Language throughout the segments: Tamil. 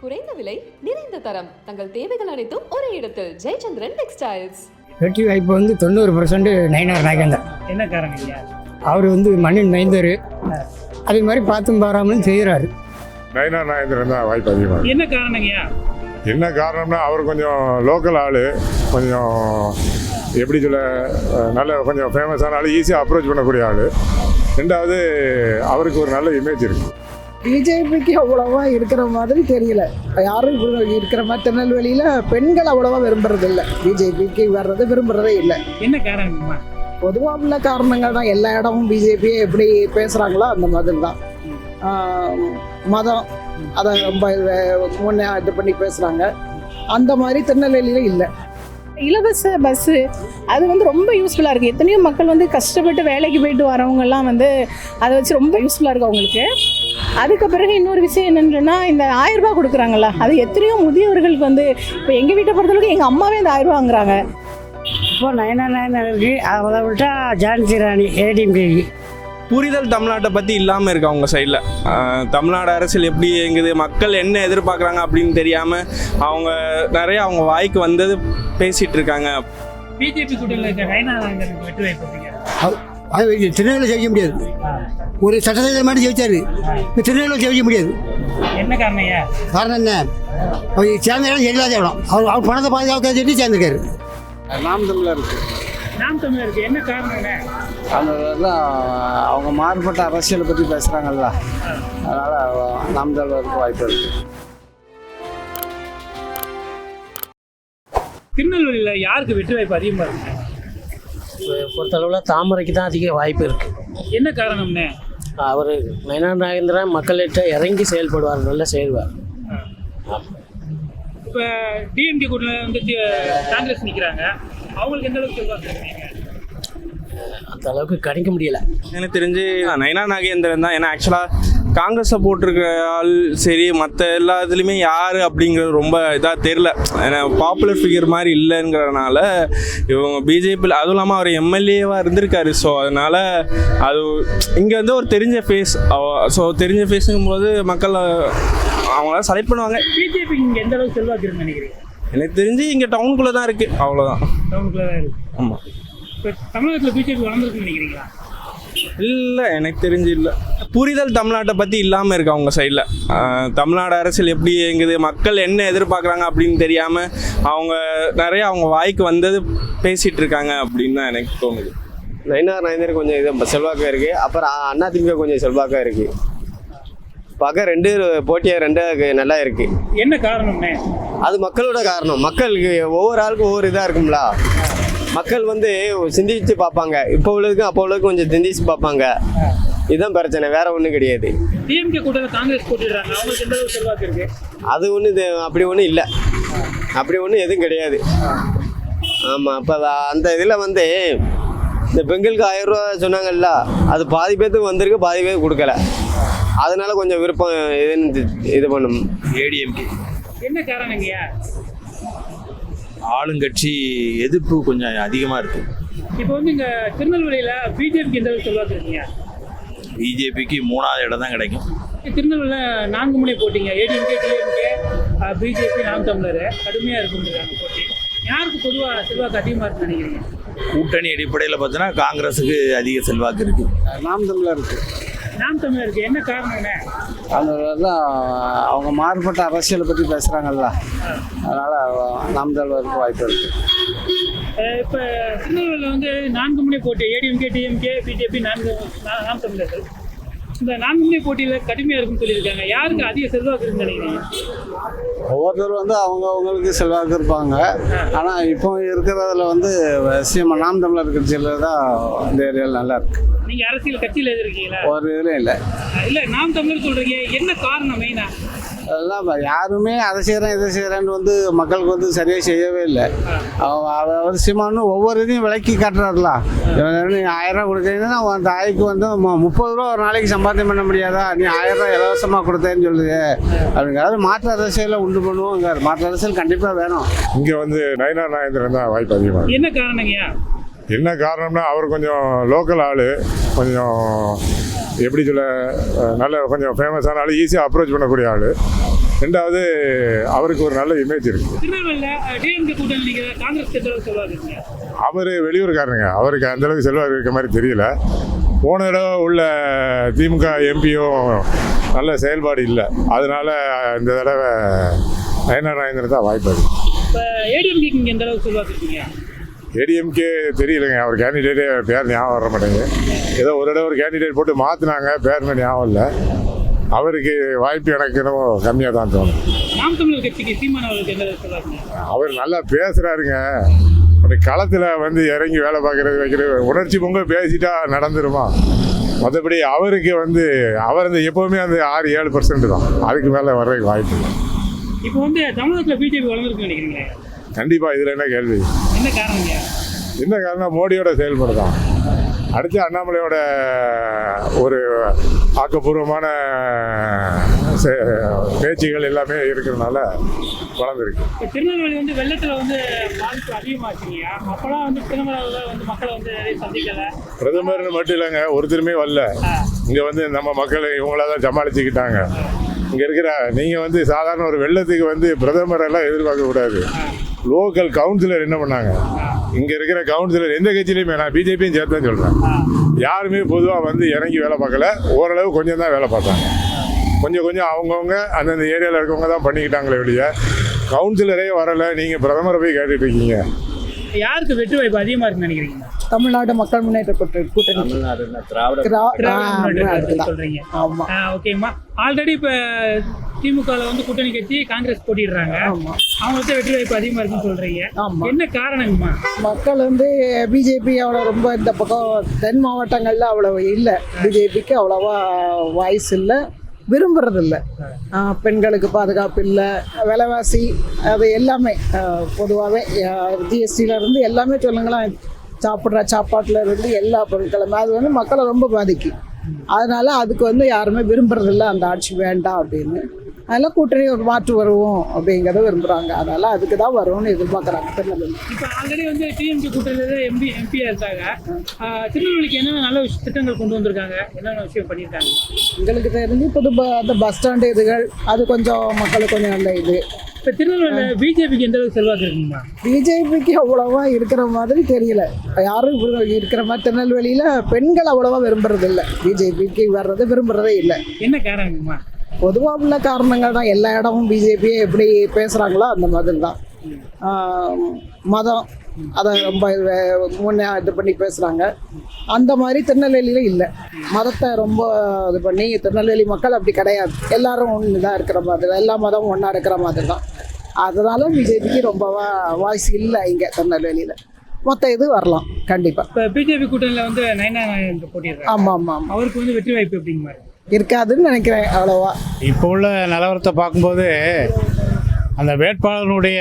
குறைந்த விலை நிறைந்த தரம் தங்கள் தேவைகள் அனைத்தும் ஒரே இடத்தில் ஜெயச்சந்திரன் டெக்ஸ்டைல்ஸ். வெற்றி வாய்ப்பு வந்து 90% நயினார் நாயகன் தான். என்ன காரணம் ஐயா? அவர் வந்து மண்ணின் மைந்தர், அதே மாதிரி பார்த்தும் பாராமலும் செய்கிறாரு. நயினார் நாயகன் தான் வாய்ப்பு அதிகமாக. என்ன காரணம் ஐயா? என்ன காரணம்னா அவர் கொஞ்சம் லோக்கல் ஆள், கொஞ்சம் எப்படி சொல்ல, நல்ல கொஞ்சம் ஃபேமஸான ஆள், ஈஸியாக அப்ரோச் பண்ணக்கூடிய ஆள். ரெண்டாவது அவருக்கு ஒரு நல்ல இமேஜ் இருக்குது. பிஜேபிக்கு அவ்வளோவா இருக்கிற மாதிரி தெரியல. யாரும் இருக்கிற மாதிரி திருநெல்வேலியில் பெண்கள் அவ்வளோவா விரும்புறது இல்லை, பிஜேபிக்கு வர்றது விரும்புறதே இல்லை. என்ன காரணம்? பொதுவாக உள்ள காரணங்கள் தான். எல்லா இடமும் பிஜேபியை எப்படி பேசுகிறாங்களோ அந்த மாதிரி தான். மதம் அதை ரொம்ப முன்னே இது பண்ணி பேசுகிறாங்க. அந்த மாதிரி திருநெல்வேலியில் இல்லை. இலவச பஸ்ஸு அது வந்து ரொம்ப யூஸ்ஃபுல்லாக இருக்குது. எத்தனையோ மக்கள் வந்து கஷ்டப்பட்டு வேலைக்கு போயிட்டு வரவங்கெல்லாம் வந்து அதை வச்சு ரொம்ப யூஸ்ஃபுல்லாக இருக்குது அவங்களுக்கு. அதுக்கு பிறகு இன்னொரு விஷயம் என்னன்னு சொன்னால், இந்த 1000 ரூபா கொடுக்குறாங்கல்ல, அது எத்தனையோ முதியவர்களுக்கு வந்து இப்போ எங்கள் வீட்டை பொறுத்தளவுக்கு எங்கள் அம்மாவே இந்த 1000 ரூபா வாங்குறாங்க. இப்போ நயனார் இருக்கு, அதை விட்டா ஜான்சி ராணி ஏடிஎம்கேக்கு. புரிதல் தமிழ்நாட்டை பற்றி இல்லாமல் இருக்கு அவங்க சைடில். தமிழ்நாடு அரசியல் எப்படி இயங்குது, மக்கள் என்ன எதிர்பார்க்குறாங்க அப்படின்னு தெரியாமல் அவங்க நிறைய அவங்க வாய்க்கு வந்தது பேசிகிட்டு இருக்காங்க. பிஜேபி கூட்டணியில் இருக்க நயினார் நாயகனுக்கு வெற்றி வாய்ப்பு அது திருநெல்வேலி ஜெயிக்க முடியாது. ஒரு சட்டசபை மட்டும் ஜெயிச்சாரு, திருநெல்வேலி ஜெயிக்க முடியாது. என்ன காரணம் ஐயா? காரணம் என்ன? அவர் சேர்ந்த இடம் ஜெயிலாத இடம். அவர் பணத்தை பாதுகாக்க சொல்லி சேர்ந்துருக்காரு. நாம் தமிழர் இருக்கு. நாம் தமிழருக்கு என்ன காரணம்? அதெல்லாம் அவங்க மாறுபட்ட அரசியலை பற்றி பேசுகிறாங்கல்ல, அதனால் நாம் தமிழருக்கு வாய்ப்பு இருக்கு. திருநெல்வேலியில் யாருக்கு வெற்றி வாய்ப்பு அதிகமாக இருக்கு? பொறுத்தளவில் தாமரைக்கு தான் அதிக வாய்ப்பு இருக்குது. என்ன காரணம்னே? அவர் நயினார் நாகேந்திரன் மக்கள்கிட்ட இறங்கி செயல்படுவார், நல்லா செய்வார். இப்போ டிஎம்கே கூட்டணியில் வந்து காங்கிரஸ் நிற்கிறாங்க, அவங்களுக்கு எந்த அளவுக்கு சொல்லுவாங்க? அந்த அளவுக்கு கணிக்க முடியல. எனக்கு தெரிஞ்சு நயினார் நாகேந்திரன் தான். ஏன்னா ஆக்சுவலாக காங்கிரஸை போட்டிருக்க ஆள் சரி, மற்ற எல்லா இதுலேயுமே யார் அப்படிங்கிறது ரொம்ப இதாக தெரில. ஏன்னா பாப்புலர் ஃபிகர் மாதிரி இல்லைங்கிறதுனால இவங்க பிஜேபியில், அதுவும் இல்லாமல் அவர் எம்எல்ஏவாக இருந்திருக்காரு. ஸோ அதனால் அது இங்கே வந்து ஒரு தெரிஞ்ச ஃபேஸ். ஸோ தெரிஞ்ச ஃபேஸுங்கும் போது மக்கள் அவங்களால செலக்ட் பண்ணுவாங்க. பிஜேபி இங்கே எந்த அளவுக்கு செல்வாக்கு இருக்குன்னு நினைக்கிறீங்க? எனக்கு தெரிஞ்சு இங்கே டவுனுக்குள்ளே தான் இருக்குது, அவ்வளோதான். டவுனுக்குள்ளே தான் இருக்குது. ஆமாம். இப்போ தமிழகத்தில் பிஜேபி வளர்ந்துருக்குன்னு நினைக்கிறீங்களா? இல்லை, எனக்கு தெரிஞ்சு இல்லை. புரிதல் தமிழ்நாட்டை பற்றி இல்லாமல் இருக்கு அவங்க சைடில். தமிழ்நாடு அரசியல் எப்படி இயங்குது, மக்கள் என்ன எதிர்பார்க்குறாங்க அப்படின்னு தெரியாமல் அவங்க நிறைய அவங்க வாய்க்கு வந்தது பேசிகிட்டு இருக்காங்க அப்படின்னு தான் எனக்கு தோணுது. நயினார் நாயகன் கொஞ்சம் இது செல்வாக்காக இருக்குது. அப்புறம் அதிமுக கொஞ்சம் செல்வாக்காக இருக்குது. பார்க்க ரெண்டு போட்டியாக ரெண்டாக நல்லா இருக்குது. என்ன காரணம்னே? அது மக்களோட காரணம். மக்களுக்கு ஒவ்வொரு ஆளுக்கும் ஒவ்வொரு இதாக இருக்கும்ல. மக்கள் வந்து சிந்திச்சு பார்ப்பாங்க. இப்போ உள்ளதுக்கும் அப்போ உள்ளதுக்கும் கொஞ்சம் சிந்திச்சு பார்ப்பாங்க. இதுதான் பிரச்சனை, வேற ஒன்றும் கிடையாது. டிஎம்கே கூட்டத்தில் காங்கிரஸ் போட்டிடுறாங்க, அவங்களுக்கு எந்த அளவுக்கு செல்வாக்கு இருக்கு? அது ஒன்று அப்படி ஒன்றும் இல்லை, அப்படி ஒன்றும் எதுவும் கிடையாது. ஆமாம், இப்போ அந்த இதில் வந்து இந்த பெண்களுக்கு 1000 ரூபா சொன்னாங்கல்ல, அது பாதி பேர்த்துக்கு வந்திருக்கு, பாதி பேருக்கு கொடுக்கல. அதனால கொஞ்சம் விருப்பம் இது பண்ணும் ஏடிஎம்கே. என்ன காரணங்கய்யா? ஆளுங்கட்சி எதிர்ப்பு கொஞ்சம் அதிகமாக இருக்குது. இப்போ வந்து இங்கே திருநெல்வேலியில் பிஜேபிக்கு எந்த அளவுக்கு செல்வாக்கு இருக்குங்க? பிஜேபிக்கு 3வது இடம் தான் கிடைக்கும். திருநெல்வேலியில் 4 முனை போட்டிங்க, ஏடிஎம்கே, டிஎம்கே, பிஜேபி, நாம் தமிழர் கடுமையாக இருக்குங்கிறாங்க போட்டி. யாருக்கு பொதுவாக செல்வாக்கு அதிகமாக இருக்குன்னு நினைக்கிறீங்க? கூட்டணி அடிப்படையில் பார்த்தோன்னா காங்கிரஸுக்கு அதிக செல்வாக்கு இருக்குது. நாம் தமிழர் இருக்கு. நாம் தமிழருக்கு என்ன காரணம்னே? அதெல்லாம் அவங்க மாறுபட்ட அரசியலை பற்றி பேசுகிறாங்கல்ல, அதனால் நாம் தமிழருக்கு வாய்ப்பு இருக்குது. இப்போ திருநெல்வேலியில் வந்து 4 முனை போட்டி, ஏடிஎம்கே, டிஎம்கே, பிஜேபி, நாம் தமிழர்கள். இந்த 4 முனை போட்டியில் கடுமையாக இருக்குன்னு சொல்லியிருக்காங்க. யாருக்கு அதிக செல்வாக்கு இருக்குன்னு நினைக்கிறீங்க? ஒவ்வொருத்தர் வந்து அவங்களுக்கு செல்வாக்கு இருப்பாங்க. ஆனால் இப்போ இருக்கிறதுல வந்து நாம் தமிழர் கட்சியில் தான் இந்த ஏரியாவில் நல்லா இருக்கு. நீங்கள் அரசியல் கட்சியில் இருக்கீங்களா? ஒரு இதுலையும் இல்லை. இல்லை, நாம் தமிழர் சொல்கிறீங்க, என்ன காரணம் மெயினா? அதெல்லாம் யாருமே அதை செய்கிறேன் இதை செய்கிறேன்னு வந்து மக்களுக்கு வந்து சரியாக செய்யவே இல்லை. அவர் சீமானு ஒவ்வொரு இதையும் விலைக்கு காட்டுறாருல. 1000 ரூபா கொடுத்தீங்கன்னா அந்த ஆய்க்கு வந்து 30 ரூபா ஒரு நாளைக்கு சம்பாத்தியம் பண்ண முடியாதா, நீ 1000 ரூபா இலவசமாக கொடுத்தேன்னு சொல்லுது அப்படிங்கிறது. மாற்று அரசியலை உண்டு பண்ணுவோங்க. மாற்று அரசியல் கண்டிப்பாக வேணும். இங்கே வந்து நயினார் நாயகன் தான் வாய்ப்பு அதிகமாக. என்ன காரணங்கய்யா? என்ன காரணம்னா அவர் கொஞ்சம் லோக்கல் ஆள், கொஞ்சம் எப்படி சொல்ல நல்ல கொஞ்சம் ஃபேமஸான ஆள், ஈஸியாக அப்ரோச் பண்ணக்கூடிய ஆள். ரெண்டாவது அவருக்கு ஒரு நல்ல இமேஜ் இருக்குது. திருநெல்வேலியில் டிஎம்கே கூட்டணி நிற்கிற காங்கிரஸ் எந்த அளவுக்கு செல்வாக்கு இருக்குங்க? அவர் வெளியூர்காரங்க, அவருக்கு அந்தளவுக்கு செல்வாக்கு இருக்க மாதிரி தெரியல. போன தடவை உள்ள திமுக எம்பியும் நல்ல செயல்பாடு இல்லை, அதனால இந்த தடவை நயனார் நாகேந்திரன் தான் வாய்ப்பு இருக்குது. இப்போ ஏடிஎம்கேக்கு இங்கே எந்த அளவுக்கு செல்வாக்கு இருக்குங்க? ஏடிஎம்கே தெரியலைங்க, அவர் கேண்டிடேட்டே பேர் ஞாபகம் வர மாட்டேங்குது. ஏதோ ஒரு தடவை ஒரு கேண்டிடேட் போட்டு மாற்றினாங்க, பேர் ஞாபகம் இல்லை. அவருக்கு வாய்ப்பு எனக்கு என்னவோ கம்மியாக தான் தோணும். நாம் தமிழர் கட்சிக்கு சீமான் அவர்களுக்கு எந்த அளவுக்கு செல்வாக்குங்க? அவர் நல்லா பேசுகிறாருங்க, அப்படி களத்தில் வந்து இறங்கி வேலை பார்க்குறது வைக்கிறது உணர்ச்சி பொங்க பேசிட்டா நடந்துருமா? மற்றபடி அவருக்கு வந்து அவர் அந்த எப்போவுமே அந்த 6-7% தான், அதுக்கு மேலே வர்றதுக்கு வாய்ப்பு இல்லை. இப்போ வந்து தமிழகத்தில் பிஜேபி வளர்ந்துருக்குன்னு நினைக்கிறீங்களே? கண்டிப்பாக இதில் என்ன கேள்வி? என்ன காரணங்க? என்ன காரணம்? மோடியோட செயல்பாடு தான். அடுத்து அண்ணாமலையோட ஒரு ஆக்கப்பூர்வமான பேச்சுகள் எல்லாமே இருக்கிறதுனால வளர்ந்துருக்கு. இப்போ திருநெல்வேலி வந்து வெள்ளத்தில் வந்து பாதிப்பு அதிகமாச்சுங்க. அப்போலாம் வந்து திருநெல்வேலியில் வந்து மக்களை வந்து சந்திக்கலை. பிரதமர்னு மட்டும் இல்லைங்க, ஒருத்தருமே வரல. இங்கே வந்து நம்ம மக்களை இவங்களாக தான் சமாளிச்சுக்கிட்டாங்க. இங்கே இருக்கிற நீங்கள் வந்து சாதாரண ஒரு வெள்ளத்துக்கு வந்து பிரதமரெல்லாம் எதிர்பார்க்கக்கூடாது. லோக்கல் கவுன்சிலர் என்ன பண்ணாங்க? இங்கே இருக்கிற கவுன்சிலர் எந்த கட்சியிலையுமே, நான் பிஜேபியும் சேர்த்து சொல்கிறேன், யாருமே பொதுவாக வந்து இறங்கி வேலை பார்க்கல. ஓரளவு கொஞ்சம் தான் வேலை பார்த்தாங்க. கொஞ்சம் அவங்கவுங்க அந்தந்த ஏரியாவில் இருக்கவங்க தான் பண்ணிக்கிட்டாங்களே வெளியே கவுன்சிலரே வரலை. நீங்கள் பிரதமரை போய் கேட்டுட்டு இருக்கீங்க. யாருக்கு வெற்றி வாய்ப்பு அதிகமாக இருக்குன்னு நினைக்கிறீங்க? தமிழ்நாடு மக்கள் முன்னேற்ற கூட்டணி சொல்றீங்க. ஓகேம்மா. ஆல்ரெடி இப்போ திமுகவில் வந்து கூட்டணி கட்சி காங்கிரஸ் போட்டிடுறாங்க, அவங்களுக்கு வெற்றி வாய்ப்பு அதிகமாக இருக்குன்னு சொல்றீங்க. என்ன காரணங்கம்மா? மக்கள் வந்து பிஜேபி அவ்வளோ ரொம்ப இந்த பக்கம் தென் மாவட்டங்களில் அவ்வளோ இல்லை, பிஜேபிக்கு அவ்வளோவா வாய்ஸ் இல்லை, விரும்புறதில்ல. பெண்களுக்கு பாதுகாப்பு இல்லை, விலைவாசி அது எல்லாமே பொதுவாகவே ஜிஎஸ்டியிலேருந்து எல்லாமே சொல்லுங்களேன், சாப்பிட்ற சாப்பாட்டில் இருந்து எல்லா பொருட்களுமே அது வந்து மக்களை ரொம்ப பாதிக்கும். அதனால் அதுக்கு வந்து யாருமே விரும்புறதில்ல, அந்த ஆட்சி வேண்டாம் அப்படின்னு. அதெல்லாம் கூட்டணி ஒரு மாற்று வருவோம் அப்படிங்கிறத விரும்புகிறாங்க. அதனால் அதுக்கு தான் வரும்னு எதிர்பார்க்குறாங்க திருநெல்வேலி. இப்போ ஆல்ரெடி வந்து டிஎம்கே கூட்டணியில் எம்பியாக இருக்காங்க. திருநெல்வேலிக்கு என்னென்ன நல்ல திட்டங்கள் கொண்டு வந்திருக்காங்க, என்னென்ன விஷயம் பண்ணியிருக்காங்க? எங்களுக்கு தெரிஞ்சு அந்த பஸ் ஸ்டாண்டு இதுகள் அது கொஞ்சம் மக்களுக்கு கொஞ்சம் நல்ல இது. இப்போ திருநெல்வேலியில் பிஜேபிக்கு எந்த அளவுக்கு செல்வாக்கு இருக்குங்களா? பிஜேபிக்கு அவ்வளோவா இருக்கிற மாதிரி தெரியல. யாரும் இருக்கிற மாதிரி திருநெல்வேலியில் பெண்கள் அவ்வளோவா விரும்புறதில்லை, பிஜேபிக்கு வர்றது விரும்புகிறதே இல்லை. என்ன காரணங்கம்மா? பொதுவாக உள்ள காரணங்கள் தான். எல்லா இடமும் பிஜேபியை எப்படி பேசுகிறாங்களோ அந்த மாதிரி தான். மதம் அதை ரொம்ப முன்னே இது பண்ணி பேசுகிறாங்க. அந்த மாதிரி திருநெல்வேலியில் இல்லை. மதத்தை ரொம்ப இது பண்ணி திருநெல்வேலி மக்கள் அப்படி கிடையாது, எல்லாரும் ஒன்று தான் இருக்கிற மாதிரி, எல்லா மதமும் ஒன்றா இருக்கிற மாதிரி தான். அதனால பிஜேபிக்கு ரொம்ப வாய்ஸ் இல்லை இங்கே திருநெல்வேலியில். மொத்த இது வரலாம் கண்டிப்பாக. இப்போ பிஜேபி கூட்டணியில் வந்து நயனார் நாகேந்திரன் போட்டிடுறாங்க. ஆமாம், அவருக்கு வந்து வெற்றி வாய்ப்பு எப்படிங்க மாதிரி இருக்காதுன்னு நினைக்கிறேன் அவ்வளோவா. இப்போ உள்ள நிலவரத்தை பார்க்கும்போது அந்த வேட்பாளர்களுடைய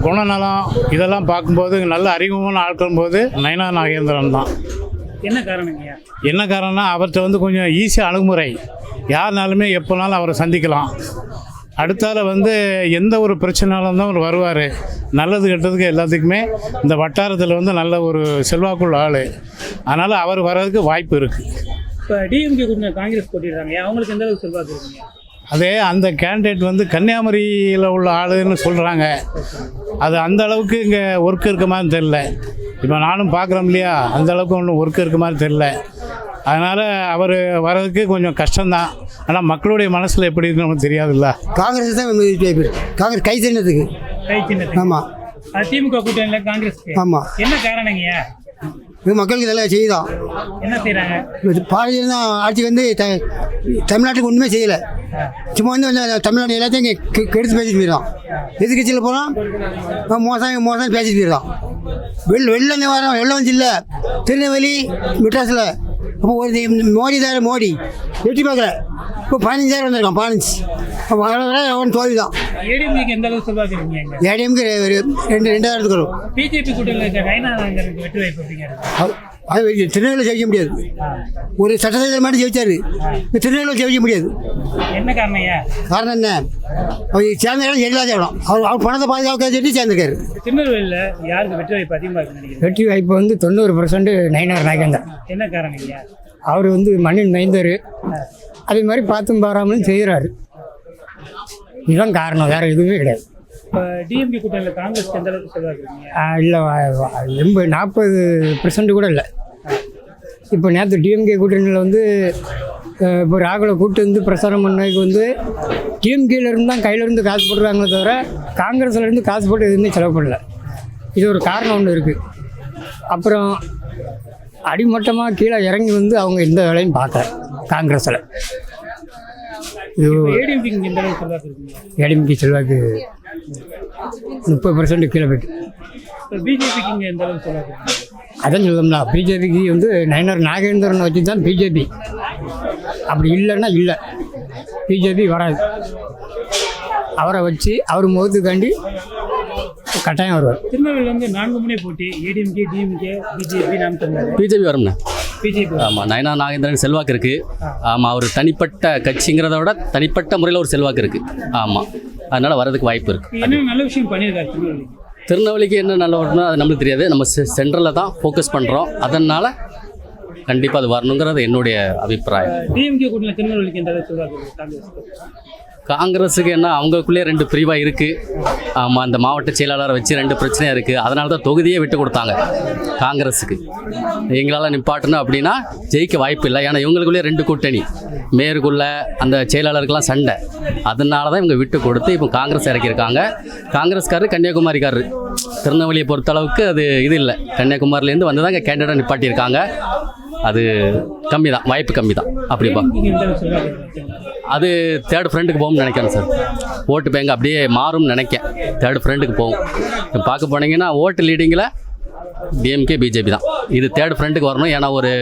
குணநலம் இதெல்லாம் பார்க்கும்போது நல்ல அறிமுகமான ஆட்கள் போது நயனார் நாகேந்திரன் தான். என்ன காரணங்கய்யா? என்ன காரணம்னா அவர்கிட்ட வந்து கொஞ்சம் ஈஸியாக அணுகுமுறை, யாருனாலுமே எப்போனாலும் அவரை சந்திக்கலாம். அடுத்தால வந்து எந்த ஒரு பிரச்சனைனாலும் தான் அவர் வருவார். நல்லது கெட்டதுக்கு எல்லாத்துக்குமே இந்த வட்டாரத்தில் வந்து நல்ல ஒரு செல்வாக்குள்ள ஆள். அதனால் அவர் வர்றதுக்கு வாய்ப்பு இருக்குது. இப்போ டிஎம்கே கூட்டணி காங்கிரஸ் போட்டிடுறாங்க, அவங்களுக்கு எந்த அளவுக்கு செல்வாக்கு இருக்குங்க? அதே அந்த கேண்டிடேட் வந்து கன்னியாகுமரியில் உள்ள ஆளுன்னு சொல்கிறாங்க. அது அந்த அளவுக்கு இங்கே ஒர்க் இருக்க மாதிரி தெரில. இப்போ நானும் பார்க்குறோம் இல்லையா, அந்த அளவுக்கு ஒன்றும் ஒர்க் இருக்க மாதிரி தெரில. அதனால் அவர் வர்றதுக்கு கொஞ்சம் கஷ்டம்தான். ஆனால் மக்களுடைய மனசில் எப்படி இருக்குன்னு நமக்கு தெரியாதுல்ல. காங்கிரஸ் தான் காங்கிரஸ் கை சின்னத்துக்கு. ஆமாம், திமுக கூட்டணியில் காங்கிரஸ். ஆமாம். என்ன காரணங்கய்யா? மக்களுக்கு இதெல்லாம் செய்யுதான். என்ன செய்கிறாங்க? பாரதிய ஜனதா ஆட்சி வந்து தமிழ்நாட்டுக்கு ஒன்றுமே செய்யலை. சும்மா வந்து தமிழ்நாடு எல்லாத்தையும் கெடுத்து பேசிட்டு போயிடலாம். எதிர்கட்சியில் போனால் மோசம் பேசிட்டு போயிடலாம். வெள்ளம் நிவாரணம் வெள்ளம் வந்து இல்லை திருநெல்வேலி மெட்ராஸில். அப்போ ஒரு மோடி எட்டி பார்க்கல. இப்போ 15,000 வந்திருக்கான், 15. அவன் தோல்வி தான். ஏடிஎம்கே எந்த அளவுக்கு செல்வாக்கு இருக்குங்க? ஏடிஎம்கே 2,000 வரும். பிஜேபி கூட்டணியில் இருக்க நயனார் நாகேந்திரனுக்கு வெற்றி வாய்ப்பு அப்படிங்கிறது அது திருநெல்வேலியில் ஜெயிக்க முடியாது. ஒரு சட்டசபை மட்டும் ஜெயிச்சாரு, திருநெல்வேலியில் ஜெயிக்க முடியாது. என்ன காரணம் ஐயா? காரணம் என்ன, அவர் சேர்ந்த இடம் இல்லாத இடம். அவர் பணத்தை பாதுகாக்க சொல்லி சேர்ந்துருக்காரு. திருநெல்வேலியில் யாருக்கு வெற்றி வாய்ப்பு அதிகமாக இருக்குன்னு நினைக்கிறீங்க? வெற்றி வாய்ப்பு வந்து 90% நயினார் நாகேந்திரன். என்ன காரணம் ஐயா? அவர் வந்து மண்ணின் மைந்தர், அதே மாதிரி பார்த்தும் பாராமலும் செய்கிறாரு. இதுதான் காரணம், வேறு எதுவுமே கிடையாது. இப்போ டிஎம்கே கூட்டணியில் காங்கிரஸ் எந்த அளவுக்கு செல்வாக்கு இருக்கீங்க? இல்லை 40% கூட இல்லை. இப்போ நேற்று டிஎம்கே கூட்டணியில் வந்து இப்போ ராகுலை கூட்டு வந்து பிரச்சாரம் பண்ணதுக்கு வந்து டிஎம்கேலேருந்து தான் கையிலேருந்து காசு போடுறாங்களே தவிர காங்கிரஸ்லேருந்து காசு போட்டு எதுவுமே செலவு பண்ணல. இது ஒரு காரணம் ஒன்று இருக்குது. அப்புறம் அடிமட்டமாக கீழே இறங்கி வந்து அவங்க எந்த வேலையும் பார்க்கல காங்கிரஸில். இது ஏடிஎம்கே எந்த அளவுக்கு செல்வாக்கு இருக்குங்க? ஏடிஎம்கே செல்வாக்கு 30% கீழே போயிட்டு. இப்போ பிஜேபிக்கு இங்கே எந்த அளவுக்கு செல்வாக்கு இருக்குங்க? அதான் சொல்லணும்னா பிஜேபிக்கு வந்து நயினார் நாகேந்திரன் வச்சு தான் பிஜேபி. அப்படி இல்லைன்னா இல்லை, பிஜேபி வராது. அவரை வச்சு அவர் முகத்துக்காண்டி கட்டாயம் வருவார். திருநெல்வேலியில் வந்து 4 முனை போட்டி, ஏடிஎம்கே, டிஎம்கே, பிஜேபி, நாம் தமிழர். பிஜேபி வரும்ண்ணா. பிஜேபி. ஆமாம், நயினார் நாகேந்திரன் செல்வாக்கு இருக்குது. ஆமாம், அவர் தனிப்பட்ட கட்சிங்கிறத விட தனிப்பட்ட முறையில் ஒரு செல்வாக்கு இருக்குது. ஆமாம், அதனால் வரதுக்கு வாய்ப்பு இருக்குது. என்ன நல்ல விஷயம் பண்ணியிருக்காரு திருநெல்வேலி? திருநெல்வேலிக்கு என்ன நல்ல வரணும் அது நம்மளுக்கு தெரியாது. நம்ம சென்ட்ரலில் தான் ஃபோக்கஸ் பண்ணுறோம். அதனால் கண்டிப்பாக அது வரணுங்கிறது என்னுடைய அபிப்பிராயம். டிஎம்கே கூட்டணியில் திருநெல்வேலிக்கு எந்த அளவுக்கு செல்வாக்கு இருக்குது? காங்கிரஸுக்கு என்ன அவங்களுக்குள்ளே 2 பிரிவாக இருக்குது. ஆமாம், அந்த மாவட்ட செயலாளரை வச்சு 2 பிரச்சனையாக இருக்குது. அதனால தான் தொகுதியே விட்டு கொடுத்தாங்க காங்கிரஸுக்கு. எங்களால் நிப்பாட்டணும் அப்படின்னா ஜெயிக்க வாய்ப்பு இல்லை. ஏன்னா இவங்களுக்குள்ளே 2 கூட்டணி, மேற்குள்ள அந்த செயலாளருக்கெல்லாம் சண்டை. அதனால தான் இவங்க விட்டு கொடுத்து இப்போ காங்கிரஸ் இறக்கியிருக்காங்க. காங்கிரஸ்காரர் கன்னியாகுமரிக்காரர். திருநெல்வேலியை பொறுத்தளவுக்கு அது இது இல்லை. கன்னியாகுமரியிலேருந்து வந்து தான் இங்கே கேண்டிடேட் நிப்பாட்டியிருக்காங்க. அது கம்மி தான், வாய்ப்பு கம்மி தான். அப்படிப்பா அது தேர்ட் ஃப்ரெண்டுக்கு போகும்னு நினைக்கிறேன் சார். ஓட்டு பேங்க் அப்படியே மாறும்னு நினைக்கிறேன். தேர்ட் ஃப்ரெண்டுக்கு போகும். இப்போ பார்க்க போனீங்கன்னா ஓட்டு லீடிங்கில் டிஎம்கே பிஜேபி தான். இது தேர்ட் ஃப்ரெண்டுக்கு வரணும். ஏன்னா ஒரு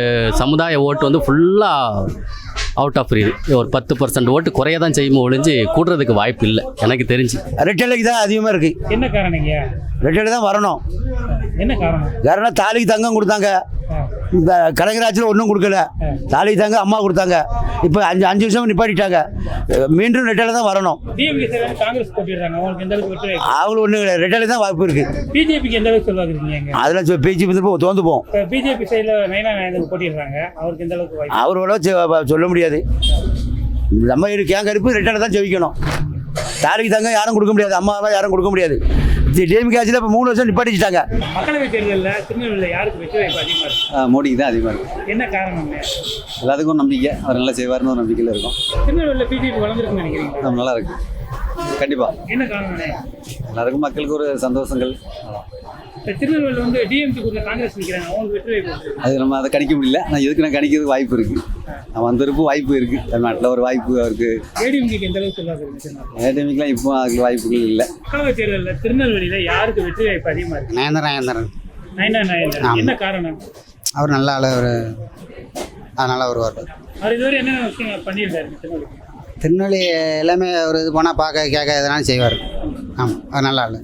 சமுதாய ஓட்டு வந்து ஃபுல்லாக அவுட் ஆஃப் இது. ஒரு 10% ஓட்டு குறைய தான் செய்யும் ஒழிஞ்சு கூட்டுறதுக்கு வாய்ப்பு இல்லை எனக்கு தெரிஞ்சு. ரெட்டலைக்கு தான் அதிகமாக இருக்குது. என்ன காரணங்க? ரெட்டலை தான் வரணும். என்ன காரணம்? காரணம் தாலிக்கு தங்கம் கொடுத்தாங்க. இந்த கலைஞர் ஆட்சியில் ஒன்றும் கொடுக்கல. தாலிக்கு தாங்க அம்மா கொடுத்தாங்க. இப்போ 5 வருஷம் நிப்பாட்டிட்டாங்க. மீண்டும் ரெட்டலை தான் வரணும். காங்கிரஸ் போட்டிடுறாங்க, அவங்களுக்கு எந்த அளவுக்கு வெற்றி? அவங்களுக்கு ஒன்றும் கிடையாது, ரெட்டலை தான் வாய்ப்பு இருக்குது. பிஜேபிக்கு எந்த அளவுக்கு செல்வாக்கு இருக்கீங்க? அதெல்லாம் பிஜேபி தோந்து போவோம். பிஜேபி சைடில் நயினார் நாகேந்திரன் போட்டிடுறாங்க, அவருக்கு எந்த அளவுக்கு வாய்ப்பு? அவரோட சொல்ல முடியாது. நம்ம கேங்கரிப்பு ரெட்டலை தான் ஜெயிக்கணும். தாலிக்கு தாங்க யாரும் கொடுக்க முடியாது, அம்மாவெல்லாம் யாரும் கொடுக்க முடியாது. டிஎம்கே ஆட்சியில் இப்போ 3 வருஷம் நிப்பாட்டிச்சிட்டாங்க. மக்களவை தேர்தலில் திருநெல்வேலியில் யாருக்கு வெற்றி வாய்ப்பு அதிகமாக இருக்குது? மோடிக்கு தான் அதிகமாக இருக்குது. என்ன காரணம்? எல்லாத்துக்கும் நம்பிக்கை, அவர் நல்லா செய்வார்னு ஒரு நம்பிக்கையில் இருக்கும். திருநெல்வேலியில் பிஜேபி வளர்ந்துருக்குன்னு நினைக்கிறீங்க? நம்ம நல்லா இருக்கு. கண்டிப்பாக. என்ன காரணம்? எல்லாருக்கும் மக்களுக்கு ஒரு சந்தோஷங்கள். திருநெல்வேலியில் வந்து டிஎம்கே கூட காங்கிரஸ் நிற்கிறாங்க, அவங்களுக்கு வெற்றி வாய்ப்பு. அது நம்ம அதை கணிக்க முடியல. நான் எதுக்கு நான் கணிக்கிறதுக்கு வாய்ப்பு இருக்குது. நம்ம வந்திருப்பு வாய்ப்பு இருக்குது. தமிழ்நாட்டில் ஒரு வாய்ப்பு அவருக்கு. ஏடிஎம்கேக்கு எந்த அளவுக்கு செல்வாக்கு இருக்குது? ஏடிஎம்கேலாம் இப்போ அதுக்கு வாய்ப்புகள் இல்லை. மக்களவை தேர்தலில் திருநெல்வேலியில் யாருக்கு வெற்றி வாய்ப்பு அதிகமாக இருக்குது? நயினார் நாகேந்திரன். நயினார் நாகேந்திரன். என்ன காரணம்? அவர் நல்ல ஆள். அவர் அதனால் அவர் வருவார். அவர் இதுவரை என்னென்ன விஷயம் பண்ணியிருக்காரு திருநெல்வேலி? திருநெல்வேலி எல்லாமே அவர் இது போனால் பார்க்க கேட்க எதனாலும் செய்வார். ஆமாம், அவர் நல்ல ஆள்.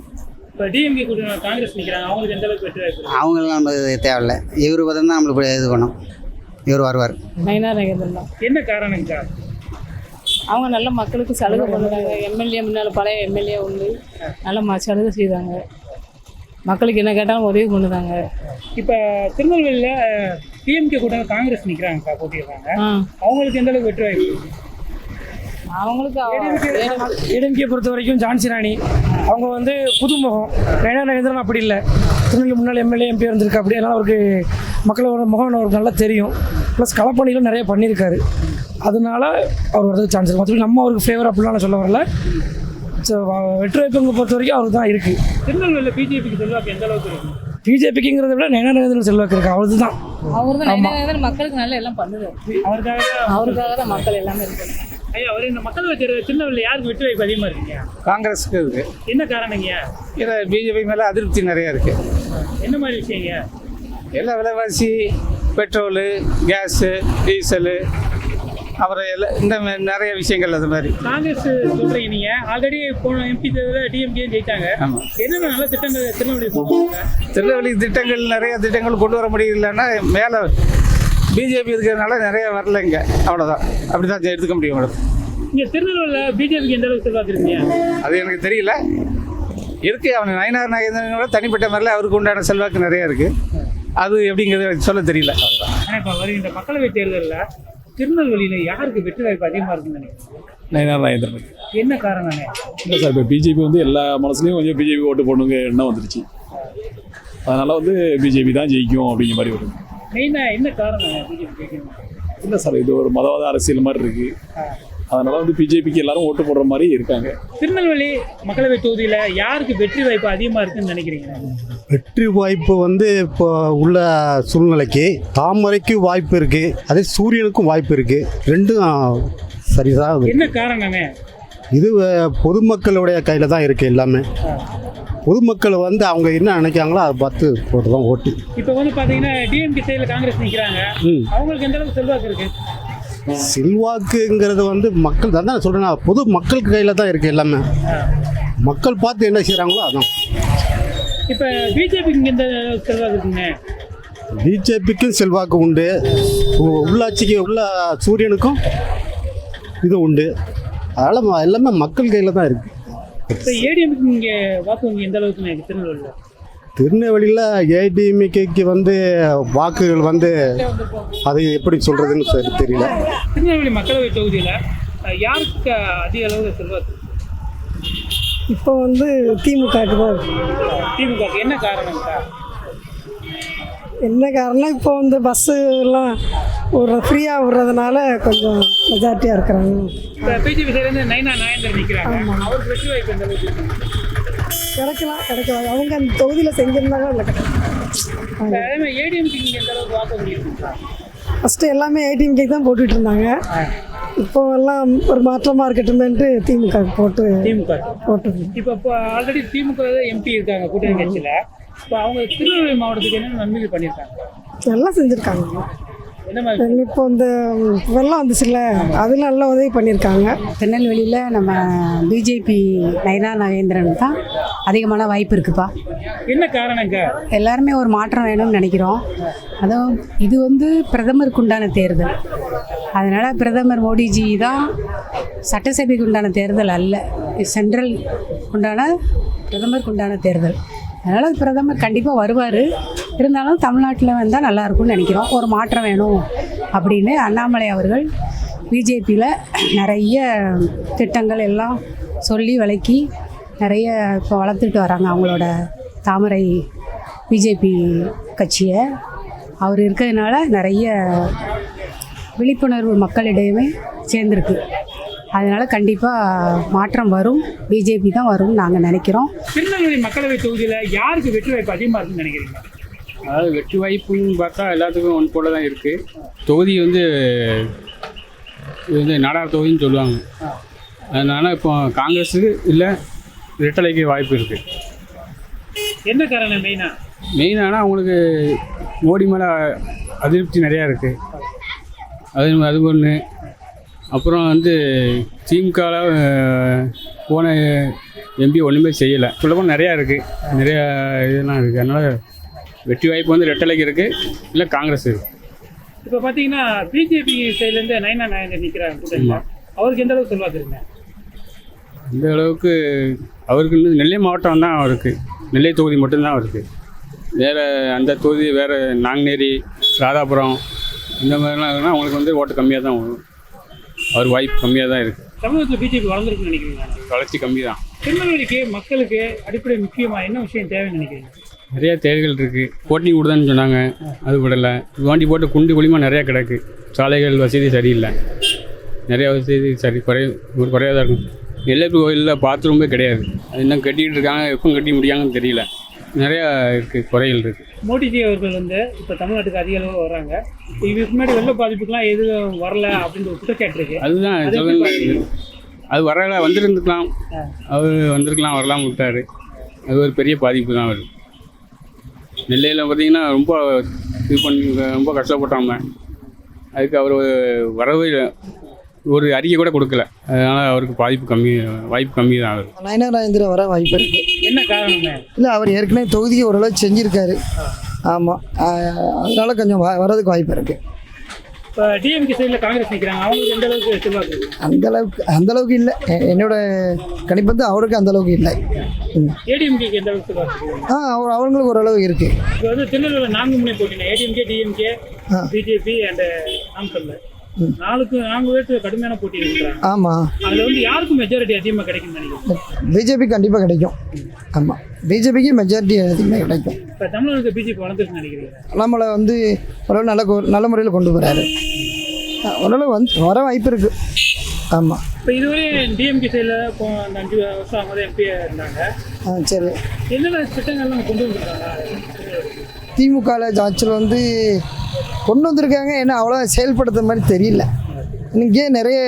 இப்போ டிஎம்கே கூட காங்கிரஸ் நிற்கிறாங்க, அவங்களுக்கு எந்த அளவுக்கு வெற்றி வாய்ப்பு? அவங்களாம் நமக்கு தேவையில்லை. இவர் பார்த்தா நம்மளுக்கு இது பண்ணும். இவர் வருவார். நயினார் நாகேந்திரன் தான். என்ன காரணம்க்கா? அவங்க நல்ல மக்களுக்கு சலுகை பண்ணுறாங்க. எம்எல்ஏ முன்னால் பழைய எம்எல்ஏ உண்டு, நல்ல சலுகை செய்கிறாங்க. மக்களுக்கு என்ன கேட்டாலும் உதவி பண்ணுறாங்க. இப்போ திருநெல்வேலியில் டிஎம்கே கூட காங்கிரஸ் நிற்கிறாங்கக்கா, போட்டிடுறாங்க, அவங்களுக்கு எந்த அளவுக்கு வெற்றி வாய்ப்பு? அவங்களுக்கு ஏடிஎம்கே பொறுத்த வரைக்கும் ஜான்சி ராணி அவங்க வந்து புதுமுகம். நயினார் நாகேந்திரன் அப்படி இல்லை. திருநெல்வேலி முன்னாள் எம்எல்ஏ எம்பி வந்திருக்கு. அப்படி அதனால் அவருக்கு மக்களோட முகம் அவருக்கு நல்லா தெரியும். ப்ளஸ் களப்பணிகளும் நிறைய பண்ணியிருக்காரு. அதனால அவர் வரதுக்கு சான்ஸ் இருக்குது. மற்றபடி நம்ம அவருக்கு ஃபேவர் அப்படிலாம் சொல்ல வரல. ஸோ வெற்றி வாய்ப்புங்க பொறுத்த வரைக்கும் அவருக்கு தான் இருக்குது. திருநெல்வேலியில் பிஜேபிக்கு செல்வாக்கு எந்த அளவுக்கு இருக்குது? பிஜேபிக்குங்கிறத விட நயினார் நாகேந்திரன் செல்வாக்கு இருக்குது. அவருக்கு தான். அவர் தான் நயினார் நாகேந்திரன் மக்களுக்கு நல்லா எல்லாம் பண்ணுவார். அவருக்காக தான் மக்கள் எல்லாமே இருக்காங்க. ஐயா, அவர் இந்த மக்களவை தேர்தல் திருநெல்வேலியில் யாருக்கு வெற்றி வாய்ப்பு அதிகமாக இருக்குங்க? காங்கிரஸுக்கு இருக்குது. என்ன காரணங்க? ஏன்னா பிஜேபி மேலே அதிருப்தி நிறையா இருக்குது. என்ன மாதிரி விஷயங்க? எல்லா விலைவாசி, பெட்ரோலு, கேஸு, டீசலு அவர் இந்த நிறைய விஷயங்கள் அது மாதிரி. காங்கிரஸ் சொல்றீங்க நீங்க ஆல்ரெடி போன எம்பி தேர்தலில் டிஎம்கே ஜெயிச்சாங்க. என்னென்ன நல்ல திட்டங்கள் திருநெல்வேலி திட்டங்கள் நிறைய திட்டங்கள் கொண்டு வர முடியலன்னா மேலே பிஜேபி இருக்கிறதுனால நிறைய வரல இங்கே, அவ்வளோதான். அப்படி தான் எடுத்துக்க முடியும் மேடம். இங்கே திருநெல்வேலியில் பிஜேபிக்கு எந்த அளவுக்கு செல்வாக்கு இருக்கீங்க? அது எனக்கு தெரியல. இருக்கு, அவன் நயினார் நாகேந்திரனோட தனிப்பட்ட முறையில் அவருக்கு உண்டான செல்வாக்கு நிறைய இருக்குது. அது எப்படிங்கிறது சொல்ல தெரியல. ஆனால் இப்போ வருகின்ற மக்களவைத் தேர்தலில் திருநெல்வேலியில் யாருக்கு வெற்றி வாய்ப்பு அதிகமாக இருக்குன்னு நினைக்கிறேன்? நயினார் நாகேந்திரன். என்ன காரணம்? இல்லை சார், இப்போ பிஜேபி வந்து எல்லா மனசுலையும் கொஞ்சம் பிஜேபி ஓட்டு போடணுங்க எண்ணம் வந்துருச்சு. அதனால் வந்து பிஜேபி தான் ஜெயிக்கும் அப்படிங்கிற மாதிரி வருது. மெயினாக என்ன காரணம் பிஜேபி ஜெயிக்கணும்? இல்லை சார், இது ஒரு மதவாத அரசியல் மாதிரி இருக்குது. அதனால் வந்து பிஜேபிக்கு எல்லாரும் ஓட்டு போடுற மாதிரி இருக்காங்க. திருநெல்வேலி மக்களவை தொகுதியில் யாருக்கு வெற்றி வாய்ப்பு அதிகமாக இருக்குன்னு நினைக்கிறீங்க? வெற்றி வாய்ப்பு வந்து இப்போ உள்ள சூழ்நிலைக்கு தாமரைக்கு வாய்ப்பு இருக்குது, அதே சூரியனுக்கும் வாய்ப்பு இருக்குது. ரெண்டும் சரிதான். என்ன காரணமே? இது பொதுமக்களுடைய கையில் தான் இருக்குது எல்லாமே. பொதுமக்கள் வந்து அவங்க என்ன நினைக்கிறாங்களோ அதை பார்த்து போட்டு தான் ஓட்டு. இப்போ வந்து பார்த்தீங்கன்னா டிஎம்கே சைடில் காங்கிரஸ் நிற்கிறாங்க. அவங்களுக்கு எந்த அளவுக்கு செல்வாக்கு இருக்குது? செல்வாக்குங்கிறது வந்து மக்கள் தான் சொல்கிறேன், பொது மக்களுக்கு கையில் தான் இருக்குது எல்லாமே. மக்கள் பார்த்து என்ன செய்கிறாங்களோ அதான். இப்போ பிஜேபிக்கு எந்த செல்வாக்கு இருக்குங்க? பிஜேபிக்கும் செல்வாக்கு உண்டு, உள்ளாட்சிக்கு உள்ள சூரியனுக்கும் இது உண்டு. அதனால் எல்லாமே மக்கள் கையில் தான் இருக்குது. இப்போ ஏடிஎம்க்கு இங்கே வாக்கு வங்கி எந்த அளவுக்கு திருநெல்வேலியில்? திருநெல்வேலியில் ஏடிஎம்கேக்கு வந்து வாக்குகள் வந்து அது எப்படி சொல்கிறதுன்னு சரி தெரியல. திருநெல்வேலி மக்களவை தொகுதியில் யாருக்கு அதிக அளவு செல்வாக்கு? இப்போ வந்து திமுகவுக்கு தான். திமுகவுக்கு என்ன காரணம்? என்ன காரணம், இப்போ வந்து பஸ்ஸு எல்லாம் ஒரு ஃப்ரீயாக விடுறதுனால கொஞ்சம் மெஜாரிட்டியாக இருக்கிறாங்க. இப்போ பிஜேபி சைட்லேருந்து நயினார் நாகேந்திரன் நிற்கிறாங்க. அவருக்கு வெற்றி வாய்ப்பு எந்த அளவுக்கு? கிடைக்கலாம். அவங்க அந்த தொகுதியில் செஞ்சுருந்தாங்க. இல்லை அதே மாதிரி ஏடிஎம்கே இங்கே எந்த அளவுக்கு வாக்கு வங்கி இருக்குங்களா? ஃபஸ்ட்டு எல்லாமே ஏடிஎம்கே தான் போட்டுட்டு இருந்தாங்க. இப்போ எல்லாம் ஒரு மாற்றமாக இருக்கட்டுமேன்ட்டு திமுக போட்டு இப்போ ஆல்ரெடி திமுக எம்பி இருக்காங்க கூட்டணி கட்சியில். இப்போ அவங்க திருநெல்வேலி மாவட்டத்துக்கு என்னென்ன நன்மைகள் பண்ணியிருக்காங்க? நல்லா செஞ்சுருக்காங்க. என்ன மாதிரி? இப்போ இந்த வெள்ளம் வந்துச்சுல்ல, அதில் நல்லா உதவி பண்ணியிருக்காங்க. திருநெல்வேலியில் நம்ம பிஜேபி நயினார் நாகேந்திரன் தான் அதிகமான வாய்ப்பு இருக்குப்பா. என்ன காரணங்க? எல்லாருமே ஒரு மாற்றம் வேணும்னு நினைக்கிறோம். அதுவும் இது வந்து பிரதமருக்கு உண்டான தேர்தல். அதனால் பிரதமர் மோடிஜி தான் சட்டசபைக்கு உண்டான தேர்தல் அல்ல, சென்ட்ரல் உண்டான பிரதமருக்கு உண்டான தேர்தல். அதனால் பிரதமர் கண்டிப்பாக வருவார். இருந்தாலும் தமிழ்நாட்டில் வந்தால் நல்லாயிருக்கும்னு நினைக்கிறோம். ஒரு மாற்றம் வேணும் அப்படின்னு அண்ணாமலை அவர்கள் பிஜேபியில் நிறைய திட்டங்கள் எல்லாம் சொல்லி விளக்கி நிறைய இப்போ வளர்த்துட்டு வராங்க அவங்களோட தாமரை பிஜேபி கட்சியை. அவர் இருக்கிறதுனால நிறைய விழிப்புணர்வு மக்களிடையே சேர்ந்துருக்கு. அதனால் கண்டிப்பாக மாற்றம் வரும், பிஜேபி தான் வரும்னு நாங்கள் நினைக்கிறோம். திருநெல்வேலி மக்களவை தொகுதியில் யாருக்கு வெற்றி வாய்ப்பு அதிகமாக இருக்குன்னு நினைக்கிறீங்க? அதாவது வெற்றி வாய்ப்புன்னு பார்த்தா எல்லாத்துக்கும் ஒன்று போல தான் இருக்குது. தொகுதி வந்து இது வந்து நாடார் தொகுதின்னு சொல்லுவாங்க. அதனால் இப்போ காங்கிரஸுக்கு இல்லை ரெட்டலைக்கு வாய்ப்பு இருக்குது. என்ன காரணம் மெயினாக? மெயினானா அவங்களுக்கு மோடி மேலே அதிருப்தி நிறையா இருக்குது. அது ஒன்று. அப்புறம் வந்து திமுகவில் போன எம்பி ஒன்றுமே செய்யலை. சொல்லப்போனால் நிறையா இருக்குது, நிறையா இதெல்லாம் இருக்குது. அதனால் வெற்றி வாய்ப்பு வந்து ரெட்டலைக்கு இருக்குது, இல்லை காங்கிரஸ் இருக்குது. இப்போ பார்த்தீங்கன்னா பிஜேபி சைட்லேருந்து நயினார் நாகேந்திரன் நிற்கிறாங்க கூட்டணியில். அவருக்கு எந்த அளவுக்கு செல்வாக்கு இருக்குங்க? இந்த அளவுக்கு அவருக்கு வந்து நெல்லை மாவட்டம் தான் அவருக்கு, நெல்லை தொகுதி மட்டும்தான் இருக்குது. வேறு அந்த தொகுதி வேறு நாங்குநேரி, ராதாபுரம் இந்த மாதிரிலாம் இருக்குன்னா அவங்களுக்கு வந்து ஓட்டு கம்மியாக தான் வரும். அவர் வாய்ப்பு கம்மியாக தான் இருக்குது. தமிழகத்தில் பிஜேபி வளர்ந்துருக்குன்னு நினைக்கிறீங்க? வளர்ச்சி கம்மி தான். திருநெல்வேலிக்கு மக்களுக்கு அடிப்படை முக்கியமாக என்ன விஷயம் தேவைன்னு நினைக்கிறீங்க? நிறையா தேவைகள் இருக்குது. போட்டி கொடுதான்னு சொன்னாங்க, அது விடலை. வாண்டி போட்டு குண்டு குழிமா நிறையா கிடக்கு. சாலைகள் வசதி சரியில்லை, நிறையா வசதி குறையாக தான் இருக்கும். நெல்லையப்பர் கோயிலில் பாத்ரூமே கிடையாது, அது இன்னும் கட்டிகிட்டு இருக்காங்க. எப்போ கட்டி முடியாங்கன்னு தெரியல. நிறையா இருக்குது, குறைகள் இருக்குது. மோடிஜி அவர்கள் வந்து இப்போ தமிழ்நாட்டுக்கு அதிக அளவு வர்றாங்க. இதுக்கு முன்னாடி வெள்ள பாதிப்புக்கெலாம் எதுவும் வரல அப்படின்ற ஒரு குற்றச்சாட்டு இருக்குது. அதுதான் அது வரல, வந்துருந்துக்கலாம், அவர் வந்திருக்கலாம், வரலாம் விட்டார். அது ஒரு பெரிய பாதிப்பு தான் வருது. நெல்லையில் பார்த்திங்கன்னா ரொம்ப இது பண்ணி ரொம்ப கஷ்டப்பட்டாங்க. அதுக்கு அவர் வரவே இல்லை. ஒரு அறிக்கை கூட கொடுக்கல. அதனால் அவருக்கு வாய்ப்பு கம்மி தான் ஆகுது. நயனா நாகேந்திரன் வர வாய்ப்பு இருக்குது. என்ன காரணம்ண்ணே? இல்லை, அவர் ஏற்கனவே தொகுதிக்கு ஓரளவு செஞ்சுருக்காரு. ஆமாம், அதனால கொஞ்சம் வர்றதுக்கு வாய்ப்பு இருக்குது. இப்போ டிஎம்கே சைடில் காங்கிரஸ் நிற்கிறாங்க, அவங்களுக்கு எந்த அளவுக்கு செல்வாக்கு இருக்கு? அந்த அளவுக்கு இல்லை. என்னோட கணிப்பு வந்து அவருக்கு அந்த அளவுக்கு இல்லை. ஏடிஎம்கேக்கு எந்த அளவுக்கு செல்வாக்கு இருக்கு? அவங்களுக்கு ஓரளவு இருக்குது. இப்போ வந்து திருநெல்வேலியில் 4 முனை போட்டினா ஏடிஎம்கே, டிஎம்கே, பிஜேபி அண்ட் நாமக்கல்ல 4 பேருக்கு கடுமையான போட்டி இருக்கிறாங்க. ஆமாம், அதில் வந்து யாருக்கும் மெஜாரிட்டி அதிகமாக கிடைக்கும்னு நினைக்கிறேன்? பிஜேபி கண்டிப்பாக கிடைக்கும். ஆமாம், பிஜேபிக்கு மெஜாரிட்டி அதிகமாக கிடைக்கும். இப்போ தமிழ்நாட்டுக்கு பிஜேபி வளர்ந்துருக்குன்னு நினைக்கிறீங்க? நம்மளை வந்து ஓரளவு நல்ல முறையில் கொண்டு போகிறாரு. ஓரளவு வர வாய்ப்பு இருக்குது. ஆமாம். இப்போ இதுவரை டிஎம்கே சைடில் இப்போ அந்த 5 வருஷம் அவங்க தான் எம்பியாக இருந்தாங்க. சரி, என்னென்ன திட்டங்கள்லாம் கொண்டு வந்துருக்காங்க? திமுக ஆட்சியில் வந்து கொண்டு வந்திருக்காங்க. ஏன்னா அவ்வளோ செயல்படுத்துற மாதிரி தெரியல. இங்கே நிறைய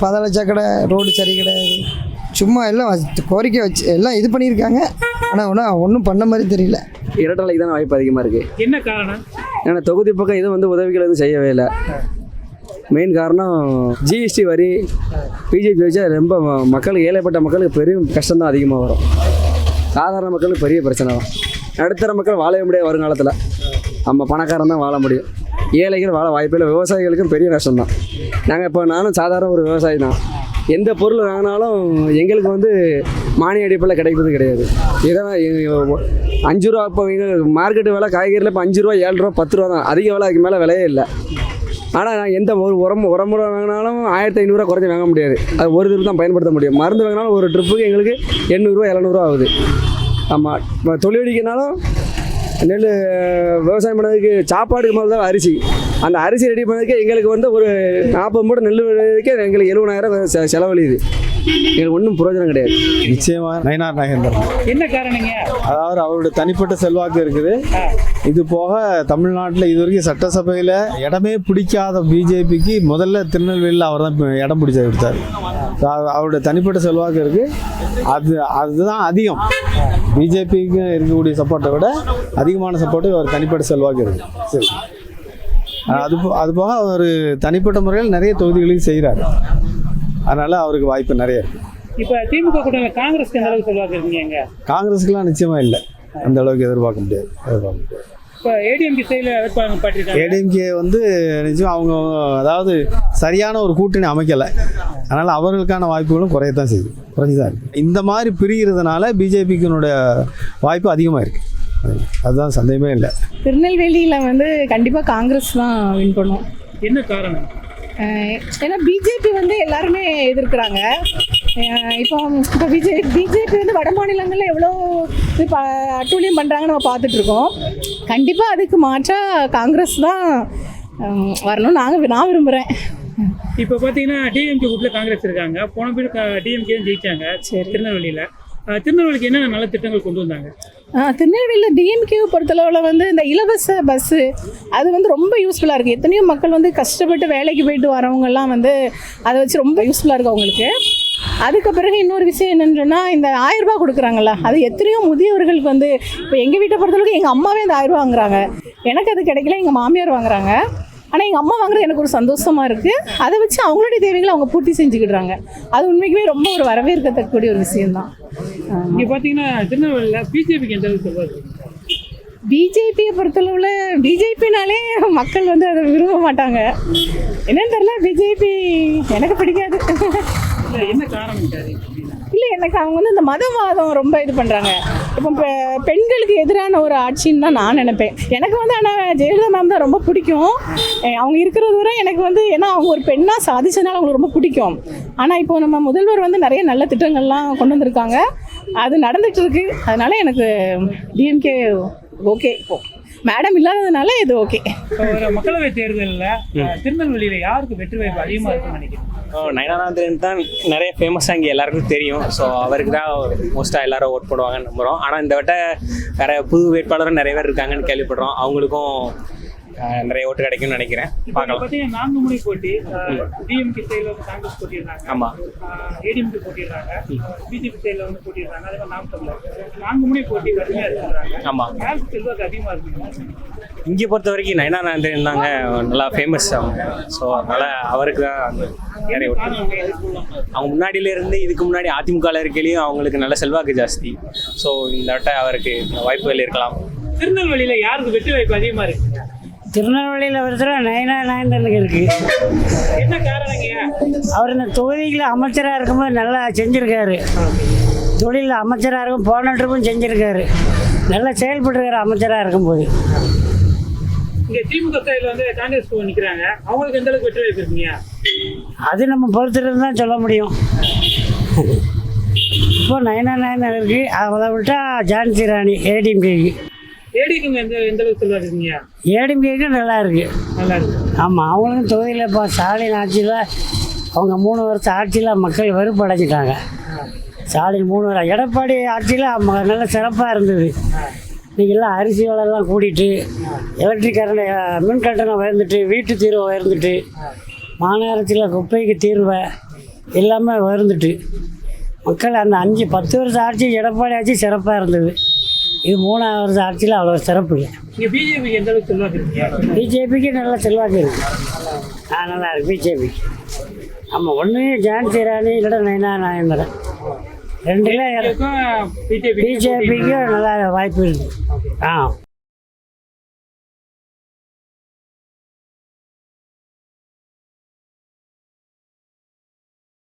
பாதாள சாக்கடை, ரோடு சரி கிடையாது. சும்மா எல்லாம் கோரிக்கை வச்சு எல்லாம் இது பண்ணியிருக்காங்க. ஆனால் ஒன்றும் பண்ண மாதிரி தெரியல. இரட்டலைக்கு தான் வாய்ப்பு அதிகமாக இருக்குது. என்ன காரணம்? ஏன்னா தொகுதி பக்கம் எதுவும் வந்து உதவிகள் எதுவும் செய்யவே இல்லை. மெயின் காரணம் ஜிஎஸ்டி வரி பிஜேபி வச்சா ரொம்ப மக்களுக்கு, ஏழைப்பட்ட மக்களுக்கு பெரிய கஷ்டம்தான் அதிகமாக வரும். சாதாரண மக்களுக்கு பெரிய பிரச்சனை தான். நடுத்தர மக்கள் வாழவே முடியாது வருங்காலத்தில். நம்ம பணக்காரன் தான் வாழ முடியும், ஏழைகள் வாழ வாய்ப்பு இல்லை. விவசாயிகளுக்கும் பெரிய நஷ்டம் தான். நானும் சாதாரண ஒரு விவசாயி தான். எந்த பொருள் வாங்கினாலும் எங்களுக்கு வந்து மானிய அடிப்படையில் கிடைக்கிறது கிடையாது. இதான் 5 ரூபா. இப்போ மார்க்கெட்டு விலை காய்கறியில் இப்போ 5 ரூபா, 7 ரூபா, 10 ரூபா தான். அதிக விலை, அதுக்கு மேலே விலையே இல்லை. ஆனால் நான் எந்த ஒரு உரமுறை வாங்கினாலும் 1500 குறைஞ்சி வாங்க முடியாது. அது ஒரு ட்ரிப் தான் பயன்படுத்த முடியும். மருந்து வாங்கினாலும் ஒரு ட்ரிப்புக்கு எங்களுக்கு 800 700 ஆகுது. ஆமாம், தொழிலடிக்கினாலும் நெல் விவசாயம் பண்ணதுக்கு சாப்பாடுக்கு மேலே தான் அரிசி. அந்த அரிசி ரெடி பண்ணதுக்கே எங்களுக்கு வந்து ஒரு 40 மூட்டை நெல் விடுறதுக்கே எங்களுக்கு 70,000 செலவழியுது. எங்களுக்கு ஒன்றும் பிரயோஜனம் கிடையாது. நிச்சயமாக நயனா நாகேந்திரன். என்ன காரணங்க? அதாவது அவருடைய தனிப்பட்ட செல்வாக்கு இருக்குது. இது போக தமிழ்நாட்டில் இது வரைக்கும் சட்டசபையில் இடமே பிடிக்காத பிஜேபிக்கு முதல்ல திருநெல்வேலியில் அவர் தான் இடம் பிடிச்சி கொடுத்தார். அவருடைய தனிப்பட்ட செல்வாக்கு இருக்குது. அதுதான் அதிகம். பிஜேபிக்கு இருக்கக்கூடிய சப்போர்ட்டை விட அதிகமான சப்போர்ட்டு அவர் தனிப்பட்ட செல்வாக்கு இருக்குது. சரி, அது போக அவர் தனிப்பட்ட முறையில் நிறைய தொகுதிகளையும் செய்கிறார். அதனால் அவருக்கு வாய்ப்பு நிறைய இருக்குது. இப்போ திமுக கூட்டணியில் காங்கிரஸ்க்கு எந்த அளவுக்கு செல்வாக்கு இருக்குங்க? காங்கிரஸுக்கெலாம் நிச்சயமாக இல்லை, அந்த அளவுக்கு எதிர்பார்க்க முடியாது. இப்போ ஏடிஎம்கே சைடில் வேட்பாளர் பாட்டிருக்காங்க. ஏடிஎம்கே வந்து நிச்சயம் அவங்க அதாவது சரியான ஒரு கூட்டணி அமைக்கலை. அதனால் அவர்களுக்கான வாய்ப்புகளும் குறையத்தான் செய்யுது, குறைஞ்சி தான் இருக்குது. இந்த மாதிரி பிரிகிறதுனால பிஜேபிக்கினுடைய வாய்ப்பு அதிகமாக இருக்குது. அதுதான் சந்தேகமே இல்லை. திருநெல்வேலியில் வந்து கண்டிப்பாக காங்கிரஸ் தான் வின் பண்ணும். என்ன காரணம்? ஏன்னா பிஜேபி வந்து எல்லாருமே எதிர்க்கிறாங்க. இப்போ பிஜேபி வந்து வட மாநிலங்களில் எவ்வளோ இது அட்டூழியம் பண்ணுறாங்கன்னு நம்ம பார்த்துட்ருக்கோம். கண்டிப்பாக அதுக்கு மாற்றாக காங்கிரஸ் தான் வரணும் நான் விரும்புகிறேன். இப்போ பார்த்தீங்கன்னா டிஎம்கே கூட்டில் காங்கிரஸ் இருக்காங்க. போன பேர் டிஎம்கே தான் ஜெயிச்சாங்க. சரி, திருநெல்வேலியில் திருநெல்வேலிக்கு என்னென்ன நல்ல திட்டங்கள் கொண்டு வந்தாங்க? திருநெல்வேலியில் டிஎம்கேவை பொறுத்தளவில் வந்து இந்த இலவச பஸ்ஸு அது வந்து ரொம்ப யூஸ்ஃபுல்லாக இருக்குது. எத்தனையோ மக்கள் வந்து கஷ்டப்பட்டு வேலைக்கு போயிட்டு வரவங்கெல்லாம் வந்து அதை வச்சு ரொம்ப யூஸ்ஃபுல்லாக இருக்குது அவங்களுக்கு. அதுக்கு பிறகு இன்னொரு விஷயம் என்னென்னு சொன்னால், இந்த 1000 ரூபா கொடுக்குறாங்கல்ல, அது எத்தனையோ முதியவர்களுக்கு வந்து இப்போ எங்கள் வீட்டை பொறுத்தளவுக்கு எங்கள் அம்மாவே அந்த 1000 ரூபா வாங்குறாங்க. எனக்கு அது கிடைக்கல, எங்கள் மாமியார் வாங்குறாங்க. ஆனால் எங்கள் அம்மா வாங்குறது எனக்கு ஒரு சந்தோஷமாக இருக்குது. அதை வச்சு அவங்களுடைய தேவைகளை அவங்க பூர்த்தி செஞ்சுக்கிடுறாங்க. அது உண்மைக்குமே ரொம்ப ஒரு வரவேற்கத்தக்கூடிய ஒரு விஷயம்தான். இங்கே பார்த்தீங்கன்னா திருநெல்வேலியில் பிஜேபிக்கு எந்த அளவுக்கு சொல்வாரு? பிஜேபியை பொறுத்தளவில் பிஜேபினாலே மக்கள் வந்து அதை விரும்ப மாட்டாங்க. என்னன்னு தெரியல, பிஜேபி எனக்கு பிடிக்காது. என்ன காரணம்? இல்லை, எனக்கு அவங்க வந்து இந்த மதவாதம் ரொம்ப இது பண்ணுறாங்க. இப்போ பெண்களுக்கு எதிரான ஒரு ஆட்சின்னு தான் நான் நினைப்பேன். எனக்கு வந்து ஆனால் ஜெயலலிதா மேம் தான் ரொம்ப பிடிக்கும். அவங்க இருக்கிறது வரை எனக்கு வந்து, ஏன்னா அவங்க ஒரு பெண்ணாக சாதிச்சதுனால அவங்களுக்கு ரொம்ப பிடிக்கும். ஆனால் இப்போ நம்ம முதல்வர் வந்து நிறைய நல்ல திட்டங்கள்லாம் கொண்டு வந்திருக்காங்க, அது நடந்துகிட்டு இருக்கு. அதனால எனக்கு டிஎம்கே ஓகே. இப்போ மேடம் இல்லாததுனால இது ஓகே. ஒரு மக்களவை தேர்தலில் திருநெல்வேலியில் யாருக்கு வெற்றி வாய்ப்பு அதிகமாக இருக்குன்னு நினைக்கிறேன்? நயனா நாகேந்திரன் தான் நிறைய ஃபேமஸாக இங்கே எல்லாருக்கும் தெரியும். ஸோ அவருக்கு தான் மோஸ்ட்டாக எல்லாரும் ஓட் போடுவாங்கன்னு நம்புகிறோம். ஆனால் இந்த வட்ட வேறு புது வேட்பாளரும் நிறைய பேர் இருக்காங்கன்னு கேள்விப்படுறோம். அவங்களுக்கும் நிறைய ஓட்டு கிடைக்கும்னு நினைக்கிறேன். பார்க்கலாம். பார்த்தீங்கன்னா 4 முனை போட்டி. டிஎம்கே சைடில் வந்து காங்கிரஸ் போட்டிடுறாங்க. ஆமாம், ஏடிஎம்கே போட்டிடுறாங்க. பிஜேபி சைடில் வந்து போட்டிடுறாங்க. அதே மாதிரி நாமக்கல்ல 4 முனை போட்டி கடுமையாக இருக்கிறாங்க. ஆமாம், யாருக்கு செல்வாக்கு அதிகமாக இருக்குங்க? இங்கே பொறுத்த வரைக்கும் நயனா நாகேந்திரன் தாங்க நல்லா ஃபேமஸ் அவங்க. ஸோ அதனால் அவருக்கு தான் நிறைய ஓட்டு அவங்க முன்னாடியில இருந்து இதுக்கு முன்னாடி அதிமுகவில் இருக்கையிலையும் அவங்களுக்கு நல்ல செல்வாக்கு ஜாஸ்தி. ஸோ இந்த வட்டம் அவருக்கு வாய்ப்புகள் இருக்கலாம். திருநெல்வேலியில யாருக்கு வெற்றி வாய்ப்பு அதிகமா இருக்கு? திருநெல்வேலியில் ஒருத்தர் நயனா நாயந்தனுக்கு இருக்குது. என்ன காரணங்க? அவர் இந்த தொகுதியில் அமைச்சராக இருக்கும்போது நல்லா செஞ்சுருக்காரு. தொழிலில் அமைச்சராக இருக்கும் போன ட்ரிப்பும் செஞ்சுருக்காரு. நல்லா செயல்பட்டுருக்காரு அமைச்சராக இருக்கும்போது. இங்கே திமுக சைடில் வந்து காங்கிரஸ் நிற்கிறாங்க, அவங்களுக்கு எந்த அளவுக்கு வெற்றி வாய்ப்பு இருக்குங்க? அது நம்ம பொறுத்துட்டு தான் சொல்ல முடியும். இப்போ நயனா நாயந்தன் இருக்குது, அதை விட்டால் ஜான்சி ராணி ஏடிஎம்கேக்கு. ஏடிஎம்கே எந்த அளவுக்கு செல்வாக்கு இருக்குங்க? ஏடிஎம்கேக்கு நல்லா இருக்குது. நல்லா இருக்கு. ஆமாம், அவங்களுக்கும் தொகுதியில் இப்போ ஸ்டாலின் ஆட்சியில் அவங்க 3 வருஷம் ஆட்சியில் மக்கள் வெறுப்பு அடைஞ்சிட்டாங்க. ஸ்டாலின் 3 வருஷம், எடப்பாடி ஆட்சியில் நல்ல சிறப்பாக இருந்தது. இன்றைக்கெல்லாம் அரிசி விலையெல்லாம் கூட்டிட்டு, எலக்ட்ரிக் கரண்ட் மின் கட்டணம் உயர்ந்துட்டு, வீட்டு தீர்வு உயர்ந்துட்டு, மாநகராட்சியில் குப்பைக்கு தீர்வை எல்லாமே உயர்ந்துட்டு, மக்கள் அந்த 5-10 வருஷம் ஆட்சி எடப்பாடி ஆட்சி சிறப்பாக இருந்தது. இது 3ஆவது வருஷம் ஆட்சியில் அவ்வளோ சிறப்பு இல்லை. இங்கே பிஜேபிக்கு எந்த அளவுக்கு செல்வாக்கு இருக்குங்க? பிஜேபிக்கு நல்ல செல்வாக்கு இருக்குது. நல்லா இருக்குது பிஜேபிக்கு. ஆமாம், ஒன்று ஜான்சி ராணி இல்லைன்னா நயனா நாயந்தரன், ரெண்டுல பிஜேபிக்கு நல்லா வாய்ப்பு இருக்குது.